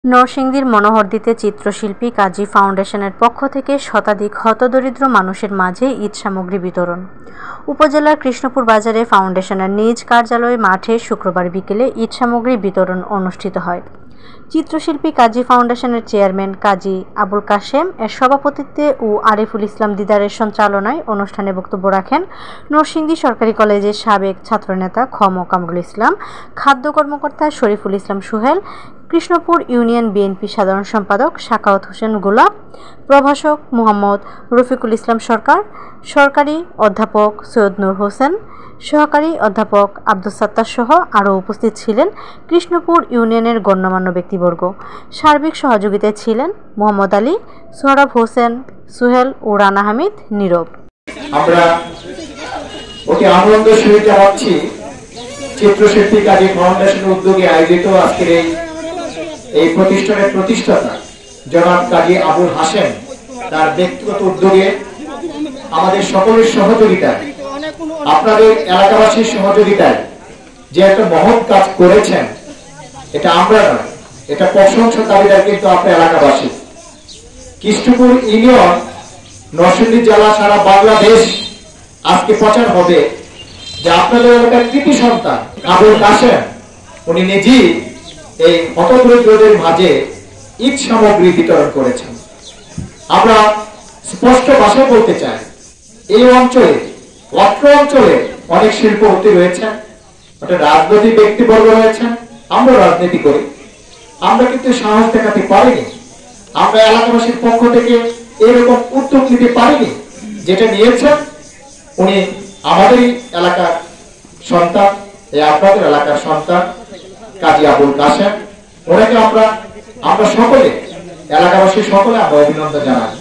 নরসিংদীর মনোহরদীতে চিত্রশিল্পী কাজী ফাউন্ডেশনের পক্ষ থেকে শতাধিক হতদরিদ্র মানুষের মাঝে ঈদ সামগ্রী বিতরণ। উপজেলার কৃষ্ণপুর বাজারে ফাউন্ডেশনের নিজ কার্যালয় মাঠে শুক্রবার বিকেলে ঈদ সামগ্রী বিতরণ অনুষ্ঠিত হয়। চিত্রশিল্পী কাজী ফাউন্ডেশনের চেয়ারম্যান কাজী আবুল কাশেম এর সভাপতিত্বে ও আরিফুল ইসলাম দিদারের সঞ্চালনায় অনুষ্ঠানে বক্তব্য রাখেন নরসিংদী সরকারি কলেজের সাবেক ছাত্রনেতা খ.ম. কামরুল ইসলাম, খাদ্য কর্মকর্তা শরীফুল ইসলাম সোহেল, কৃষ্ণপুর ইউনিয়ন বিএনপি সাধারণ সম্পাদক সাখাওয়াত হোসেন গোলাপ, প্রভাষক মোহাম্মদ রফিকুল ইসলাম সরকার, সরকারি অধ্যাপক সৈয়দ নূর হোসেন, সহকারী অধ্যাপক আব্দুস সাত্তার সহ আরও উপস্থিত ছিলেন কৃষ্ণপুর ইউনিয়নের গণ্যমান্য ব্যক্তিবর্গ। সার্বিক সহযোগিতায় ছিলেন মোহাম্মদ আলী, সোহরাব হোসেন, সুহেল ও রানা হামিদ নীরব। আমরা অতি আনন্দ সহিত জানাচ্ছি চিত্রশিল্পী কাজী ফাউন্ডেশনের উদ্যোগে আয়োজিত আজকের এই প্রতিষ্ঠানের প্রতিষ্ঠাতা জনাব কাজী আবুল হাশেম তার ব্যক্তিগত উদ্যোগে আমাদের সকলের সহযোগিতায়, আপনাদের এলাকাবাসীর সহযোগিতায় যে একটা মহৎ কাজ করেছেন, এটা আমরা নয়, এটা প্রশংসা দাবিদার কিন্তু আপনার এলাকাবাসী। কৃষ্ণপুর ইউনিয়ন, নরসিংদী জেলা, সারা বাংলাদেশ আজকে প্রচার হবে যে আপনাদের এলাকার কৃতি সন্তান আবুল কাশেম উনি নিজেই এই হতদরিদ্রদের মাঝে ঈদ সামগ্রী বিতরণ করেছেন। আমরা স্পষ্ট ভাষায় বলতে চাই, এই অঞ্চলে, অত্র অঞ্চলে অনেক শিল্পপতি রয়েছেন, একটা রাজনৈতিক ব্যক্তিবর্গ রয়েছেন, আমরা রাজনীতি করি, আমরা কিন্তু সাহস দেখাতে পারিনি, আমরা এলাকাবাসীর পক্ষ থেকে এরকম উদ্যোগ নিতে পারিনি। যেটা নিয়েছেন উনি আমাদেরই এলাকার সন্তান, এই আপনাদের এলাকার সন্তান কাজী আবুল কাশেম, ওনাকে আমরা সকলে, এলাকাবাসী সকলে আমরা অভিনন্দন জানাই।